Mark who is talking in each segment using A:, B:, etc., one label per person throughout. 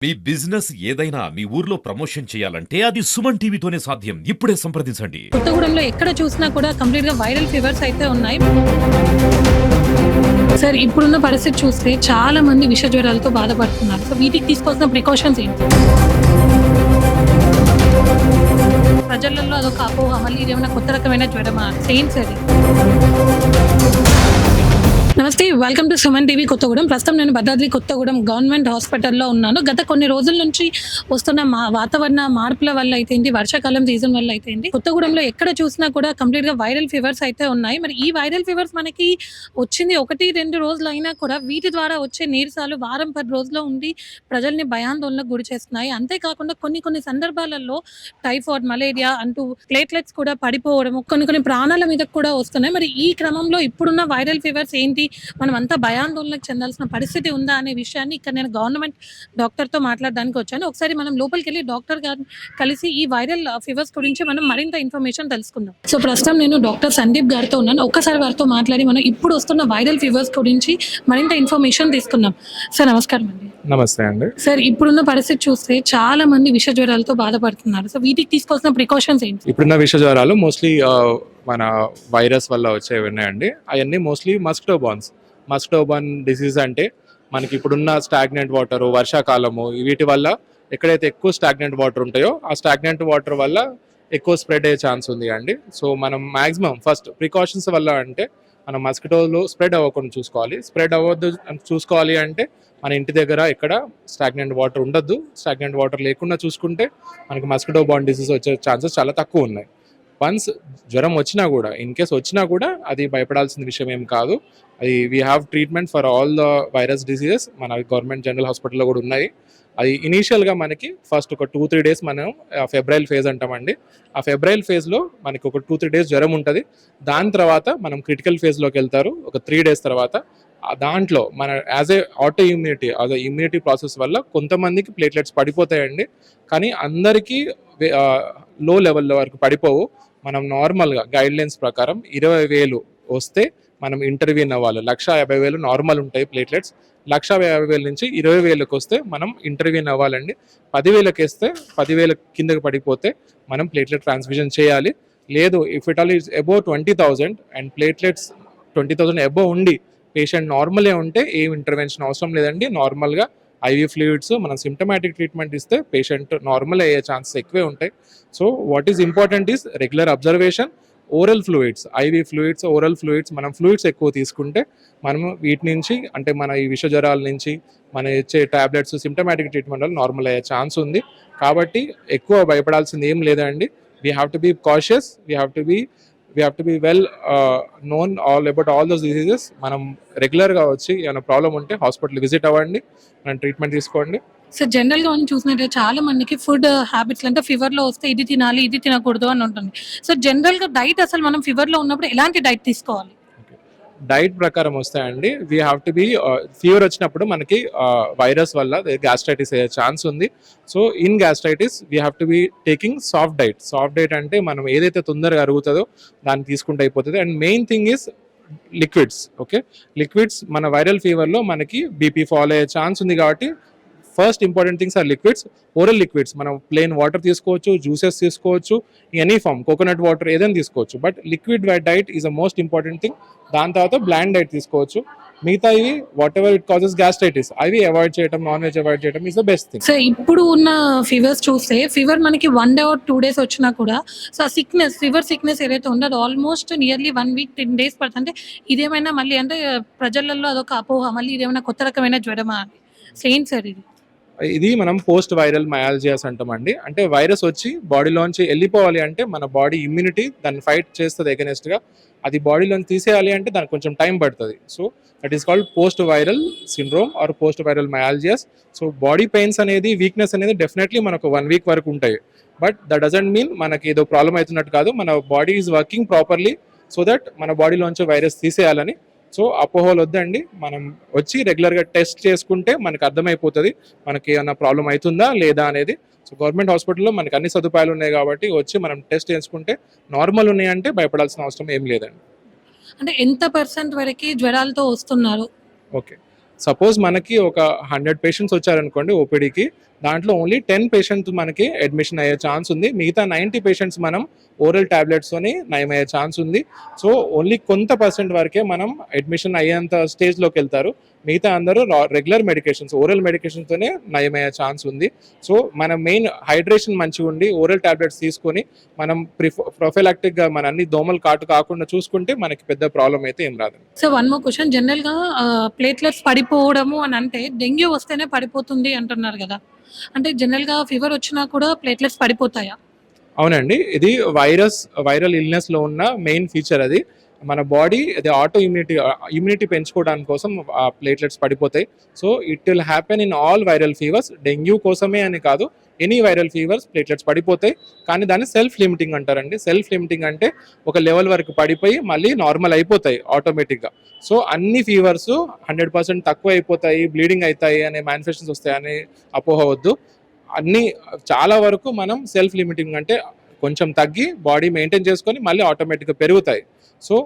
A: మీ business ఏదైనా మీ ఊర్లో promotion చేయాలంటే అది సుమన్ టీవీతోనే సాధ్యం. ఇప్పుడే సంప్రదించండి.
B: కొత్తగూడెంలో ఎక్కడ చూసినా కూడా కంప్లీట్ గా వైరల్ ఫీవర్స్ అయితే ఉన్నాయి. సార్ ఇప్పుడున్న పరిస్థితి చూస్తే చాలా మంది విష జ్వరాలతో బాధపడుతున్నారు. సో వీటికి తీసుకోవాల్సిన ప్రికాషన్స్ ఏంటి? ప్రజలలో అదొక అపోహ, మళ్ళీ ఇదేమైనా కొత్త రకమైన జ్వరమా? సేమ్ సరే. నమస్తే, welcome to Suman TV Kothagudem. ప్రస్తుతం నేను భద్రాద్రి కొత్తగూడెం గవర్నమెంట్ హాస్పిటల్లో ఉన్నాను. గత కొన్ని రోజుల నుంచి వస్తున్న వాతావరణ మార్పుల వల్ల అయితే ఏంటి, వర్షాకాలం సీజన్ వల్ల అయితే ఏంటి, కొత్తగూడెంలో ఎక్కడ చూసినా కూడా కంప్లీట్ గా వైరల్ ఫీవర్స్ అయితే ఉన్నాయి. మరి ఈ వైరల్ ఫీవర్స్ మనకి వచ్చింది 1-2 రోజులు అయినా కూడా వీటి ద్వారా వచ్చే నీరసాలు వారం 10 రోజుల్లో ఉండి ప్రజల్ని భయాందోళనకు గురి చేస్తున్నాయి. అంతేకాకుండా కొన్ని సందర్భాలలో టైఫాయిడ్, మలేరియా అంటూ ప్లేట్లెట్స్ కూడా పడిపోవడం, కొన్ని ప్రాణాల మీద కూడా వస్తున్నాయి. మరి ఈ క్రమంలో ఇప్పుడున్న వైరల్ ఫీవర్స్ ఏంటి, మనం అంతా భయాందోళనకు చెందాల్సిన పరిస్థితి ఉందా అనే విషయాన్ని ఇక్కడ నేను గవర్నమెంట్ డాక్టర్తో మాట్లాడడానికి వచ్చాను. ఒకసారి మనం లోపలికి వెళ్ళి డాక్టర్ గారిని కలిసి ఈ వైరల్ ఫీవర్స్ గురించి మనం మరింత ఇన్ఫర్మేషన్ తెలుసుకుందాం. సో ప్రస్తుతం నేను డాక్టర్ సందీప్ గారితో ఉన్నాను. ఒక్కసారి వారితో మాట్లాడి మనం ఇప్పుడు వస్తున్న వైరల్ ఫీవర్స్ గురించి మరింత ఇన్ఫర్మేషన్ తీసుకుందాం. సార్ నమస్కారం అండి.
C: నమస్తే అండి.
B: సార్ ఇప్పుడున్న పరిస్థితి చూస్తే చాలా మంది విష జ్వరాలతో బాధపడుతున్నారు. సో వీటికి తీసుకోవాల్సిన ప్రికాషన్స్ ఏంటి?
C: ఇప్పుడున్న విష జ్వరాలు మోస్ట్లీ మన వైరస్ వల్ల వచ్చేవి ఉన్నాయండి. అవన్నీ మోస్ట్లీ మస్కిటోబార్న్ డిసీజ్. అంటే మనకి ఇప్పుడున్న స్టాగ్నెంట్ వాటర్, వర్షాకాలము, వీటి వల్ల ఎక్కడైతే ఎక్కువ స్టాగ్నెంట్ వాటర్ ఉంటాయో ఆ స్టాగ్నెంట్ వాటర్ వల్ల ఎక్కువ స్ప్రెడ్ అయ్యే ఛాన్స్ ఉంది అండి. సో మనం మ్యాక్సిమం ఫస్ట్ ప్రికాషన్స్ వల్ల అంటే మనం మస్కిటోలు స్ప్రెడ్ అవ్వకుండా చూసుకోవాలి. స్ప్రెడ్ అవ్వద్దు చూసుకోవాలి అంటే మన ఇంటి దగ్గర ఎక్కడ స్టాగ్నెంట్ వాటర్ ఉండద్దు. స్టాగ్నెంట్ వాటర్ లేకుండా చూసుకుంటే మనకి మస్కిటో బార్న్ డిసీజ్ వచ్చే ఛాన్సెస్ చాలా తక్కువ ఉన్నాయి. వన్స్ జ్వరం వచ్చినా కూడా, ఇన్ కేస్ వచ్చినా కూడా అది భయపడాల్సిన విషయం ఏం కాదు. అది we have treatment for all the virus diseases. మన గవర్నమెంట్ జనరల్ హాస్పిటల్లో కూడా ఉన్నాయి. అది ఇనీషియల్గా మనకి ఫస్ట్ ఒక 2-3 డేస్ మనం ఫెబ్రైల్ ఫేజ్ అంటామండి. ఆ ఫెబ్రైల్ ఫేజ్లో మనకి ఒక 2-3 డేస్ జ్వరం ఉంటుంది. దాని తర్వాత మనం క్రిటికల్ ఫేజ్లోకి వెళ్తారు ఒక 3 డేస్ తర్వాత. దాంట్లో మన as a auto immunity process వల్ల కొంతమందికి ప్లేట్లెట్స్ పడిపోతాయండి. కానీ అందరికీ లో లెవెల్ వరకు పడిపోవు. మనం నార్మల్గా గైడ్ లైన్స్ ప్రకారం 20,000 వస్తే మనం ఇంటర్వ్యూన్ అవ్వాలి. 150,000 నార్మల్ ఉంటాయి ప్లేట్లెట్స్. 150,000 నుంచి 20,000కి వస్తే మనం ఇంటర్వ్యూన్ అవ్వాలండి. 10,000కి వేస్తే 10,000 కిందకి పడిపోతే మనం ప్లేట్లెట్ ట్రాన్స్ఫ్యూజన్ చేయాలి. లేదు, if it all is above 20,000 and platelets 20,000 above ఉండి పేషెంట్ నార్మలే ఉంటే ఏం ఇంటర్వెన్షన్ అవసరం లేదండి. నార్మల్గా ఐవీ ఫ్లూయిడ్స్ మనం సిమ్టమాటిక్ ట్రీట్మెంట్ ఇస్తే పేషెంట్ నార్మల్ అయ్యే ఛాన్సెస్ ఎక్కువే ఉంటాయి. So what is important is regular observation. Oral fluids, ivy fluids, oral fluids, మనం ఫ్లూయిడ్స్ ఎక్కువ తీసుకుంటే మనము వీటి నుంచి అంటే మన ఈ విష జ్వరాల నుంచి మన ఇచ్చే టాబ్లెట్స్ సిమ్టమాటిక్ ట్రీట్మెంట్ వల్ల నార్మల్ అయ్యే ఛాన్స్ ఉంది. కాబట్టి ఎక్కువ భయపడాల్సింది ఏం లేదండి. We have to be cautious. We have to be well known about all those diseases. మనం రెగ్యులర్గా వచ్చి ఏమైనా ప్రాబ్లం ఉంటే హాస్పిటల్ విజిట్ అవ్వండి, మనం ట్రీట్మెంట్ తీసుకోండి.
B: సో జనరల్ గా మనం చూసినట్టే చాలా మందికి ఫుడ్ హ్యాబిట్స్ అంటే ఫీవర్ లో వస్తే ఇది తినాలి, ఇది తినకూడదు అని ఉంటుంది. సో జనరల్ గా డైట్, అసలు మనం ఫీవర్ లో ఉన్నప్పుడు ఎలాంటి డైట్ తీసుకోవాలి?
C: డైట్ ప్రకారం వస్తాయండి. We have to be fever వచ్చినప్పుడు మనకి వైరస్ వల్ల గ్యాస్ట్రైటిస్ అయ్యే ఛాన్స్ ఉంది. So in gastritis we have to be taking soft diet అంటే మనం ఏదైతే తొందరగా అరుగుతుందో దాన్ని తీసుకుంటే అయిపోతుంది. And main thing is liquids. Liquids మన వైరల్ ఫీవర్లో మనకి బీపీ ఫాల్ అయ్యే ఛాన్స్ ఉంది. కాబట్టి first important things are liquids. Oral liquids మనం ప్లెయిన్ వాటర్ తీసుకోవచ్చు, జ్యూసెస్ తీసుకోవచ్చు, ఎనీ ఫామ్ కోకోనట్ వాటర్ ఏదైనా తీసుకోవచ్చు. But liquid diet is a most important thing. దాని తర్వాత బ్లాండ్ డైట్ తీసుకోవచ్చు. మిగతా ఇవి what ever it causes gastritis అవి అవాయిడ్ చేయడం, నాన్ వెజ్ అవాయిడ్ చేయడం is the best thing.
B: So ఇప్పుడు ఉన్న ఫీవర్స్ చూస్తే ఫీవర్ మనకి 1 day or 2 days వచ్చినా కూడా సో ఆ ఫీవర్ సిక్నెస్ ఏదైతే ఉందో అది ఆల్మోస్ట్ నియర్లీ 1 week 10 days పడుతుంది. అంటే ఇదేమైనా మళ్ళీ అంటే ప్రజలలో అదొక అపోహ, మళ్ళీ ఇదేమైనా కొత్త రకమైన జ్వరమా? సేమ్ సార్
C: ఇది మనం పోస్ట్ వైరల్ మయాలజియాస్ అంటామండి. అంటే వైరస్ వచ్చి బాడీలోంచి వెళ్ళిపోవాలి అంటే మన బాడీ ఇమ్యూనిటీ దాన్ని ఫైట్ చేస్తుంది ఎగనెస్ట్గా. అది బాడీలోంచి తీసేయాలి అంటే దానికి కొంచెం టైం పడుతుంది. So that is called post viral syndrome or post viral myalgias. So body pains అనేది, వీక్నెస్ అనేది డెఫినెట్లీ మనకు 1 week వరకు ఉంటాయి. బట్ దట్ డజంట్ మీన్ మనకి ఏదో ప్రాబ్లం అవుతున్నట్టు కాదు. మన body is working properly so that మన బాడీలోంచి వైరస్ తీసేయాలని. సో అపోహలు వద్దండి. మనం వచ్చి రెగ్యులర్గా టెస్ట్ చేసుకుంటే మనకు అర్థమైపోతుంది మనకి ఏమైనా ప్రాబ్లం అవుతుందా లేదా అనేది. సో గవర్నమెంట్ హాస్పిటల్లో మనకి అన్ని సదుపాయాలు ఉన్నాయి కాబట్టి వచ్చి మనం టెస్ట్ చేసుకుంటే నార్మల్ ఉన్నాయంటే భయపడాల్సిన అవసరం ఏం లేదండి.
B: అంటే ఎంత % వరకు జ్వరాలతో వస్తున్నారు?
C: ఓకే, సపోజ్ మనకి ఒక 100 పేషెంట్స్ వచ్చారనుకోండి ఓపీడీకి, దాంట్లో ఓన్లీ 10 పేషెంట్స్ మనకి అడ్మిషన్ అయ్యే ఛాన్స్ ఉంది. మిగతా 90 పేషెంట్స్ మనం ఓరల్ టాబ్లెట్స్తోని నయమయ్యే ఛాన్స్ ఉంది. సో ఓన్లీ కొంత పర్సెంట్ వరకే మనం అడ్మిషన్ అయ్యేంత స్టేజ్లోకి వెళ్తారు. మిగతా అందరూ రెగ్యులర్ మెడికేషన్స్, ఓరల్ మెడికేషన్తోనే నయమయ్యే ఛాన్స్ ఉంది. సో మన మెయిన్ హైడ్రేషన్ మంచిగా ఉండి ఓరల్ టాబ్లెట్స్ తీసుకొని మనం ప్రొఫైలాక్టిక్గా మన అన్ని దోమలు కాటు కాకుండా చూసుకుంటే మనకి పెద్ద ప్రాబ్లం అయితే ఏం రాదు.
B: So one more question, general గా ప్లేట్లెట్స్ పడిపోవడము అని అంటే డెంగ్యూ వస్తేనే పడిపోతుంది అంటున్నారు కదా, అంటే జనరల్ గా ఫీవర్ వచ్చినా కూడా ప్లేట్లెట్స్ పడిపోతాయా?
C: అవునండి, ఇది వైరల్ ఇల్నెస్ లో ఉన్న మెయిన్ ఫీచర్. అది మన బాడీ అది ఆటో ఇమ్యూనిటీ పెంచుకోవడానికి కోసం ఆ ప్లేట్లెట్స్ పడిపోతాయి. So it will happen in all viral fevers. Dengue కోసమే అని కాదు, ఎనీ వైరల్ ఫీవర్స్ ప్లేట్లెట్స్ పడిపోతాయి. కానీ దాన్ని సెల్ఫ్ లిమిటింగ్ అంటారండి. సెల్ఫ్ లిమిటింగ్ అంటే ఒక లెవెల్ వరకు పడిపోయి మళ్ళీ నార్మల్ అయిపోతాయి ఆటోమేటిక్గా. సో అన్ని ఫీవర్స్ 100% తక్కువ అయిపోతాయి, బ్లీడింగ్ అవుతాయి అనే మేనిఫెస్టేషన్స్ వస్తాయని అపోహ వద్దు. అన్ని చాలా వరకు మనం సెల్ఫ్ లిమిటింగ్ అంటే కొంచెం తగ్గి బాడీ మెయింటైన్ చేసుకొని మళ్ళీ ఆటోమేటిక్గా పెరుగుతాయి. So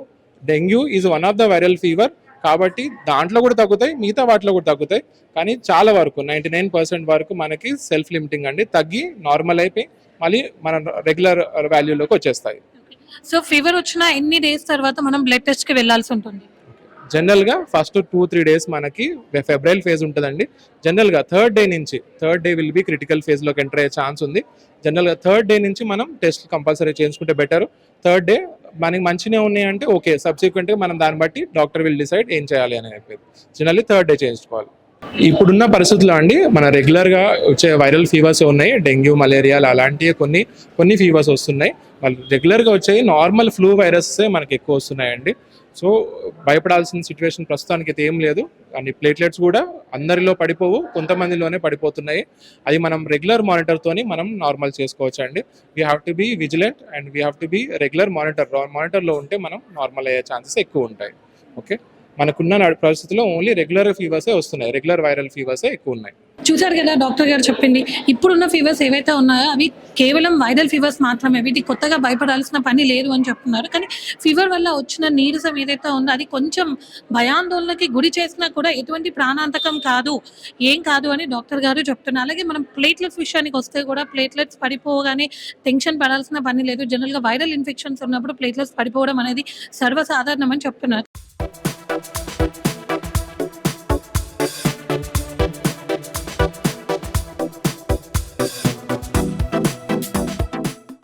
C: dengue is one of the viral fever, కాబట్టి దాంట్లో కూడా తగ్గుతాయి, మిగతా వాటిలో కూడా తగ్గుతాయి. కానీ చాలా వరకు 99% వరకు మనకి సెల్ఫ్ లిమిటింగ్ అండి, తగ్గి నార్మల్ అయిపోయి మళ్ళీ మన రెగ్యులర్ వాల్యూలోకి వచ్చేస్తాయి.
B: సో ఫీవర్ వచ్చిన ఎన్ని డేస్ తర్వాత మనం బ్లడ్ టెస్ట్ కి వెళ్ళాల్సి ఉంటుంది?
C: జనరల్గా ఫస్ట్ 2-3 డేస్ మనకి ఫెబ్రైల్ ఫేజ్ ఉంటుందండి. జనరల్గా third day will be critical ఫేజ్లోకి ఎంటర్ అయ్యే ఛాన్స్ ఉంది. జనరల్గా థర్డ్ డే నుంచి మనం టెస్ట్ కంపల్సరీ చేయించుకుంటే బెటర్. థర్డ్ డే మనకి మంచిగా ఉన్నాయంటే ఓకే, సబ్సిక్వెంట్గా మనం దాన్ని బట్టి డాక్టర్ విల్ డిసైడ్ ఏం చేయాలి అని చెప్పేది. జనరల్లీ థర్డ్ డే చేయించుకోవాలి. ఇప్పుడున్న పరిస్థితుల్లో అండి మన రెగ్యులర్గా వచ్చే వైరల్ ఫీవర్స్ ఉన్నాయి, డెంగ్యూ, మలేరియా అలాంటివి కొన్ని ఫీవర్స్ వస్తున్నాయి. వాళ్ళు రెగ్యులర్గా వచ్చాయి నార్మల్ ఫ్లూ వైరస్సే మనకి ఎక్కువ వస్తున్నాయండి. సో భయపడాల్సిన సిచ్యువేషన్ ప్రస్తుతానికి అయితే ఏం లేదు. అండ్ ప్లేట్లెట్స్ కూడా అందరిలో పడిపోవు, కొంతమందిలోనే పడిపోతున్నాయి. అది మనం రెగ్యులర్ మానిటర్తోని మనం నార్మల్ చేసుకోవచ్చు అండి. We have to be vigilant and we have to be regular మానిటర్లో ఉంటే మనం నార్మల్ అయ్యే ఛాన్సెస్ ఎక్కువ ఉంటాయి. ఓకే, మనకున్న పరిస్థితుల్లో ఓన్లీ రెగ్యులర్ ఫీవర్సే వస్తున్నాయి, రెగ్యులర్ వైరల్ ఫీవర్సే ఎక్కువ ఉన్నాయి.
B: చూసారు కదా డాక్టర్ గారు చెప్పింది, ఇప్పుడున్న ఫీవర్స్ ఏవైతే ఉన్నాయో అవి కేవలం వైరల్ ఫీవర్స్ మాత్రమే, వీటికి కొత్తగా భయపడాల్సిన పని లేదు అని చెప్తున్నారు. కానీ ఫీవర్ వల్ల వచ్చిన నీరసం ఏదైతే ఉందో అది కొంచెం భయాందోళనకి గురి చేసినా కూడా ఎటువంటి ప్రాణాంతకం కాదు, ఏం కాదు అని డాక్టర్ గారు చెప్తున్నారు. అలాగే మనం ప్లేట్లెట్స్ విషయానికి వస్తే కూడా ప్లేట్లెట్స్ పడిపోగానే టెన్షన్ పడాల్సిన పని లేదు. జనరల్గా వైరల్ ఇన్ఫెక్షన్స్ ఉన్నప్పుడు ప్లేట్లెట్స్ పడిపోవడం అనేది సర్వసాధారణం అని చెప్తున్నారు.